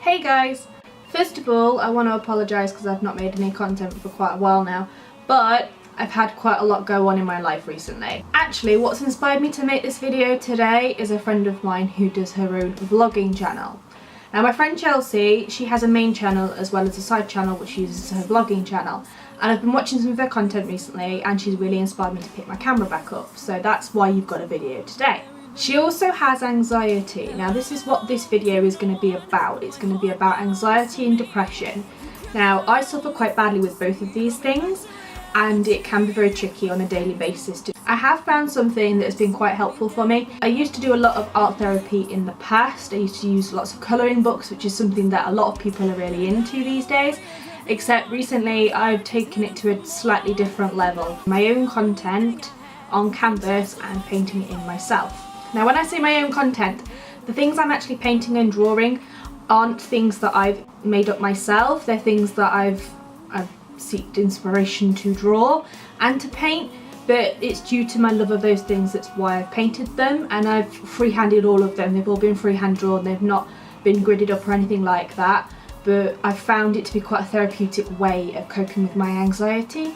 Hey guys! First of all, I want to apologise because I've not made any content for quite a while now, but I've had quite a lot go on in my life recently. Actually, what's inspired me to make this video today is a friend of mine who does her own vlogging channel. Now my friend Chelsea, she has a main channel as well as a side channel which uses her vlogging channel, and I've been watching some of her content recently and she's really inspired me to pick my camera back up, so that's why you've got a video today. She also has anxiety. Now this is what this video is going to be about. It's going to be about anxiety and depression. Now I suffer quite badly with both of these things and it can be very tricky on a daily basis. I have found something that has been quite helpful for me. I used to do a lot of art therapy in the past. I used to use lots of colouring books, which is something that a lot of people are really into these days. Except recently I've taken it to a slightly different level. My own content on canvas and painting it in myself. Now when I say my own content, the things I'm actually painting and drawing aren't things that I've made up myself. They're things that I've sought inspiration to draw and to paint, but it's due to my love of those things that's why I've painted them, and I've freehanded all of them. They've all been freehand drawn, they've not been gridded up or anything like that, but I've found it to be quite a therapeutic way of coping with my anxiety.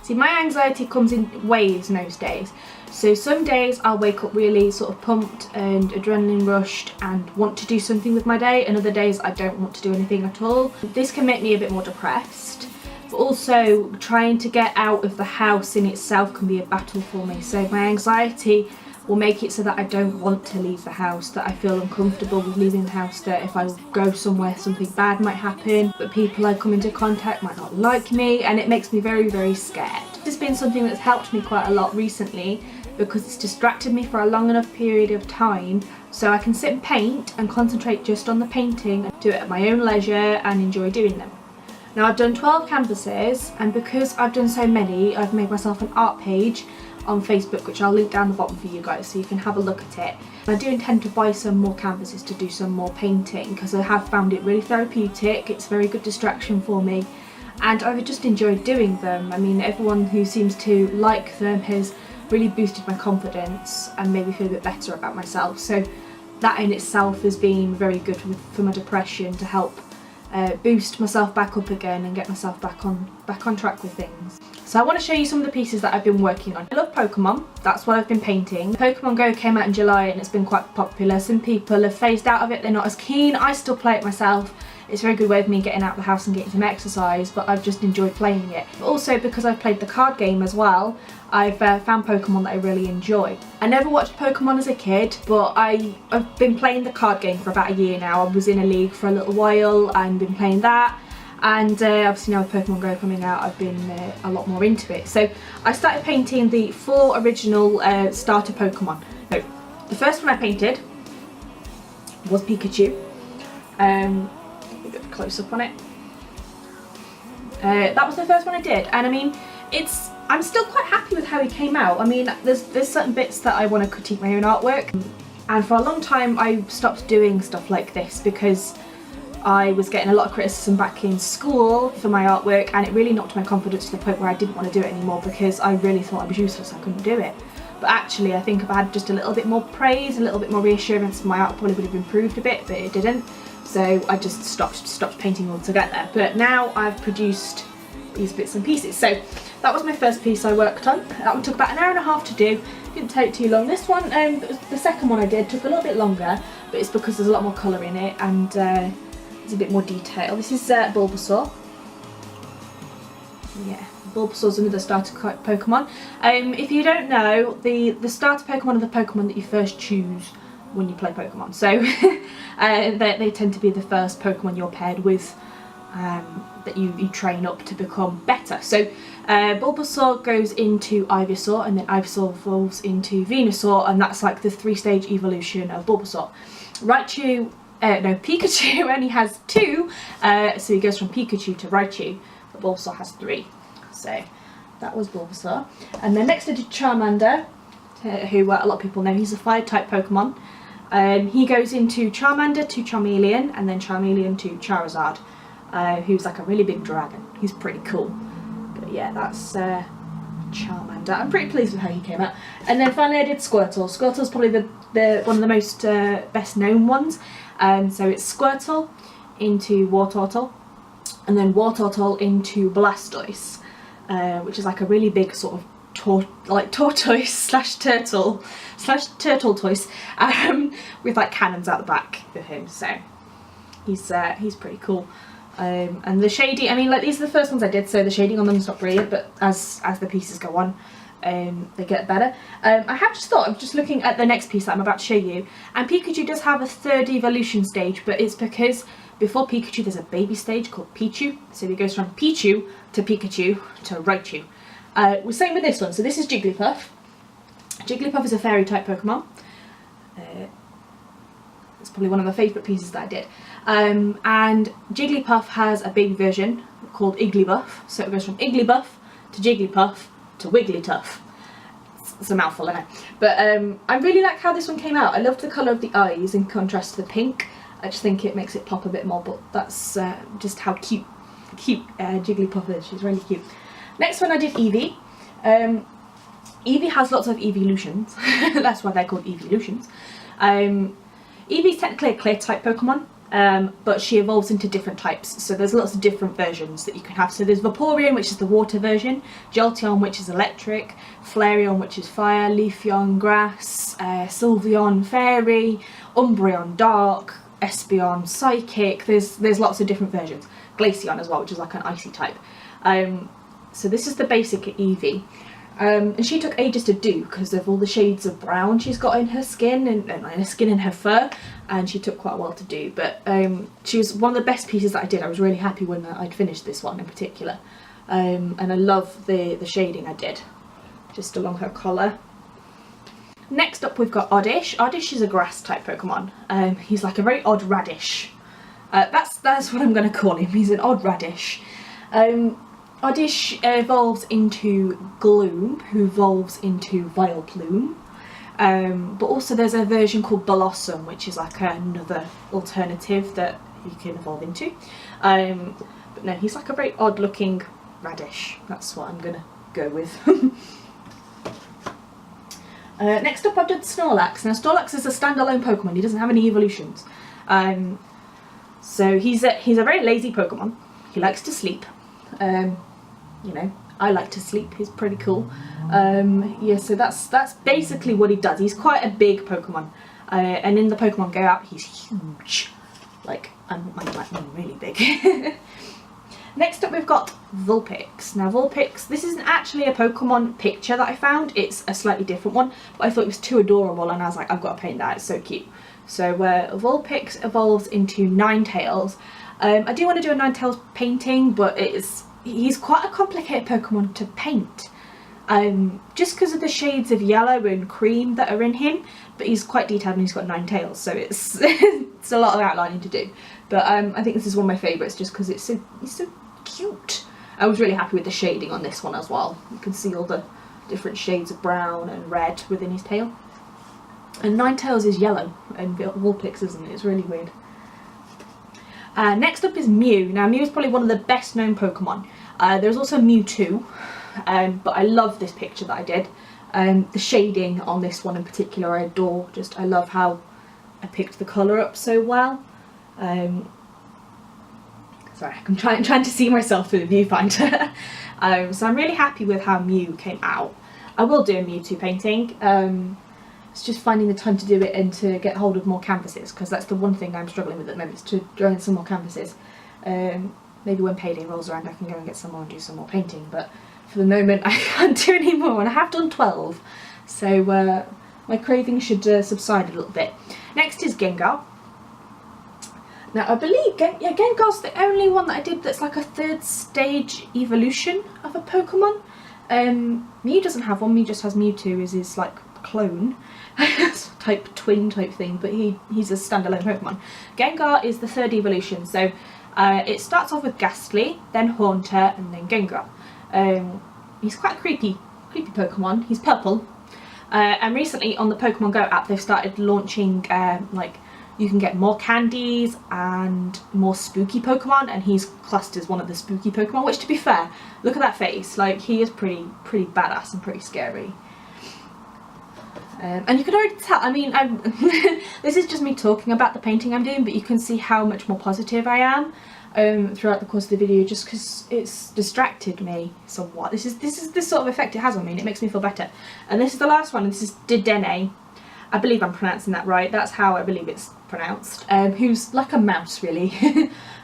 See, my anxiety comes in waves most days. So some days I'll wake up really sort of pumped and adrenaline rushed and want to do something with my day, and other days I don't want to do anything at all. This can make me a bit more depressed, but also trying to get out of the house in itself can be a battle for me. So my anxiety will make it so that I don't want to leave the house, that I feel uncomfortable with leaving the house, that if I go somewhere something bad might happen, that people I come into contact might not like me, and it makes me very, very scared. This has been something that's helped me quite a lot recently because it's distracted me for a long enough period of time so I can sit and paint and concentrate just on the painting, do it at my own leisure and enjoy doing them. Now I've done 12 canvases, and because I've done so many, I've made myself an art page on Facebook, which I'll link down the bottom for you guys so you can have a look at it. I do intend to buy some more canvases to do some more painting because I have found it really therapeutic. It's a very good distraction for me and I've just enjoyed doing them. I mean, everyone who seems to like them has really boosted my confidence and made me feel a bit better about myself. So that in itself has been very good for my depression, to help boost myself back up again and get myself back on track with things. So I want to show you some of the pieces that I've been working on. I love Pokemon, that's what I've been painting. Pokemon Go came out in July and it's been quite popular. Some people have phased out of it, they're not as keen. I still play it myself. It's a very good way of me getting out of the house and getting some exercise, but I've just enjoyed playing it. But also because I've played the card game as well, I've found Pokemon that I really enjoy. I never watched Pokemon as a kid, but I've been playing the card game for about a year now. I was in a league for a little while and been playing that. And obviously now with Pokemon Go coming out, I've been a lot more into it. So I started painting the 4 original starter Pokemon. No, the first one I painted was Pikachu. A bit of a close up on it. That was the first one I did, and I mean, I'm still quite happy with how he came out. I mean, there's certain bits that I want to critique my own artwork, and for a long time I stopped doing stuff like this because I was getting a lot of criticism back in school for my artwork, and it really knocked my confidence to the point where I didn't want to do it anymore because I really thought I was useless, I couldn't do it. But actually I think if I had just a little bit more praise, a little bit more reassurance, my art probably would have improved a bit, but it didn't. So I just stopped painting altogether. But now I've produced these bits and pieces. So that was my first piece I worked on. That one took about an hour and a half to do. Didn't take too long. This one, the second one I did, took a little bit longer, but it's because there's a lot more colour in it and there's a bit more detail. This is Bulbasaur. Yeah, Bulbasaur's another starter Pokemon. If you don't know, the starter Pokemon are the Pokemon that you first choose when you play Pokemon. So they tend to be the first Pokemon you're paired with, that you train up to become better. So Bulbasaur goes into Ivysaur, and then Ivysaur evolves into Venusaur, and that's like the 3-stage evolution of Bulbasaur. Pikachu only has 2, so he goes from Pikachu to Raichu, but Bulbasaur has 3. So that was Bulbasaur. And then next I did Charmander, who a lot of people know, he's a Fire-type Pokemon. He goes into Charmander to Charmeleon, and then Charmeleon to Charizard, who's like a really big dragon. He's pretty cool. But yeah, that's Charmander. I'm pretty pleased with how he came out. And then finally I did Squirtle. Squirtle's probably one of the most best known ones. So it's Squirtle. into Wartortle, and then Wartortle into Blastoise, which is like a really big sort of tortoise slash turtle toys, with like cannons out the back of him. So he's pretty cool. And the shading, I mean, like, these are the first ones I did, so the shading on them is not brilliant, but as the pieces go on, they get better. I have just thought, I'm just looking at the next piece that I'm about to show you, and Pikachu does have a third evolution stage, but it's because before Pikachu there's a baby stage called Pichu, so he goes from Pichu to Pikachu to Raichu. We're same with this one, so this is Jigglypuff. Jigglypuff is a fairy type Pokemon. It's probably one of my favourite pieces that I did. And Jigglypuff has a baby version called Igglybuff, so it goes from Igglybuff to Jigglypuff to Wigglytuff. It's a mouthful, I know. But I really like how this one came out. I loved the colour of the eyes in contrast to the pink. I just think it makes it pop a bit more, but that's just how cute Jigglypuff is. She's really cute. Next one I did Eevee. Eevee has lots of evolutions. That's why they're called evolutions. Eevee's technically a clay type Pokemon, but she evolves into different types, so there's lots of different versions that you can have. So there's Vaporeon, which is the water version, Jolteon, which is electric, Flareon, which is fire, Leafeon, grass, Sylveon, fairy, Umbreon, dark, Espeon, psychic. There's lots of different versions. Glaceon as well, which is like an icy type. So this is the basic Eevee. And she took ages to do because of all the shades of brown she's got in her skin and her skin and her fur, and she took quite a while to do, but she was one of the best pieces that I did. I was really happy when I'd finished this one in particular, and I love the shading I did just along her collar. Next up we've got Oddish. Oddish is a grass type Pokemon. He's like a very odd radish. That's what I'm going to call him. He's an odd radish. Oddish evolves into Gloom, who evolves into Vileplume. But also there's a version called Blossom, which is like another alternative that you can evolve into. But no, he's like a very odd looking radish. That's what I'm gonna go with. Next up I've done Snorlax. Now Snorlax is a standalone Pokemon. He doesn't have any evolutions. So he's a very lazy Pokemon. He likes to sleep. You know, I like to sleep. He's pretty cool. Yeah, so that's basically what he does. He's quite a big Pokemon, and in the Pokemon Go app, he's huge. Like I'm really big. Next up, we've got Vulpix. Now Vulpix, this isn't actually a Pokemon picture that I found. It's a slightly different one, but I thought it was too adorable, and I was like, I've got to paint that. It's so cute. So Vulpix evolves into Ninetales. I do want to do a Ninetales painting, but he's quite a complicated Pokemon to paint, just because of the shades of yellow and cream that are in him, but he's quite detailed and he's got 9 tails, so it's it's a lot of outlining to do. But I think this is one of my favourites just because it's so cute. I was really happy with the shading on this one as well. You can see all the different shades of brown and red within his tail. And Ninetales is yellow and Vulpix isn't it? It's really weird. Next up is Mew. Now Mew is probably one of the best known Pokemon. There's also Mewtwo, but I love this picture that I did. The shading on this one in particular I adore. I love how I picked the colour up so well. Sorry, I'm trying to see myself through the viewfinder. So I'm really happy with how Mew came out. I will do a Mewtwo painting. It's just finding the time to do it and to get hold of more canvases, because that's the one thing I'm struggling with at the moment, is to draw in some more canvases. Maybe when payday rolls around I can go and get some more and do some more painting, but for the moment I can't do any more, and I have done 12, so my craving should subside a little bit. Next is Gengar. Now I believe Gengar's the only one that I did that's like a 3rd stage evolution of a Pokemon. Mew doesn't have one. Mew just has Mewtwo as his like clone type twin type thing, but he's a standalone Pokemon. Gengar is the 3rd evolution, so it starts off with Ghastly, then Haunter, and then Gengar. He's quite a creepy Pokemon. He's purple, and recently on the Pokemon Go app they've started launching like you can get more candies and more spooky Pokemon, and he's classed as one of the spooky Pokemon, which, to be fair, look at that face, like he is pretty badass and pretty scary. And you can already tell, I mean, this is just me talking about the painting I'm doing, but you can see how much more positive I am throughout the course of the video, just because it's distracted me somewhat. This is the sort of effect it has on me, and it makes me feel better. And this is the last one, and this is Didene. I believe I'm pronouncing that right. That's how I believe it's pronounced. Who's like a mouse, really.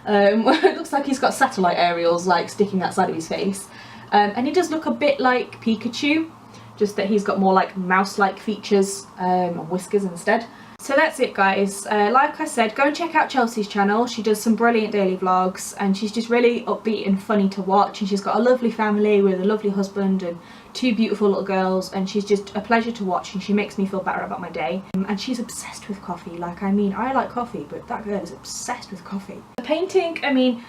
It looks like he's got satellite aerials like sticking outside of his face. And he does look a bit like Pikachu, just that he's got more like mouse-like features and whiskers instead. So that's it, guys. Like I said, go and check out Chelsea's channel. She does some brilliant daily vlogs, and she's just really upbeat and funny to watch, and she's got a lovely family with a lovely husband and 2 beautiful little girls, and she's just a pleasure to watch, and she makes me feel better about my day. And she's obsessed with coffee. Like, I mean, I like coffee, but that girl is obsessed with coffee. The painting, I mean,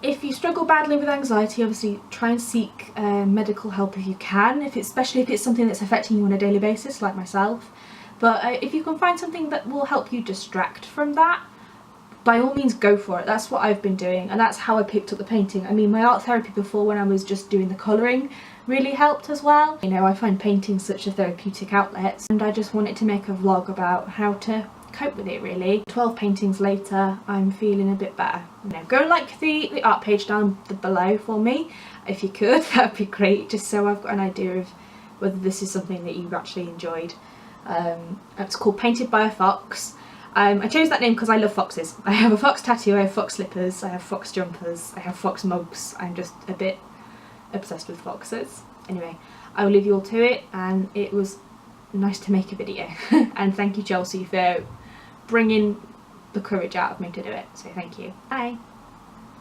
if you struggle badly with anxiety, obviously try and seek medical help if you can, especially if it's something that's affecting you on a daily basis, like myself. But if you can find something that will help you distract from that, by all means go for it. That's what I've been doing, and that's how I picked up the painting. I mean, my art therapy before, when I was just doing the colouring, really helped as well. You know, I find painting such a therapeutic outlet, and I just wanted to make a vlog about how to cope with it, really. 12 paintings later, I'm feeling a bit better. You know, go like the art page down below for me if you could. That'd be great, just so I've got an idea of whether this is something that you've actually enjoyed. It's called Painted by a Fox. I chose that name because I love foxes. I have a fox tattoo, I have fox slippers, I have fox jumpers, I have fox mugs. I'm just a bit obsessed with foxes. Anyway, I will leave you all to it, and it was nice to make a video. And thank you, Chelsea, for bringing the courage out of me to do it. So thank you. Bye.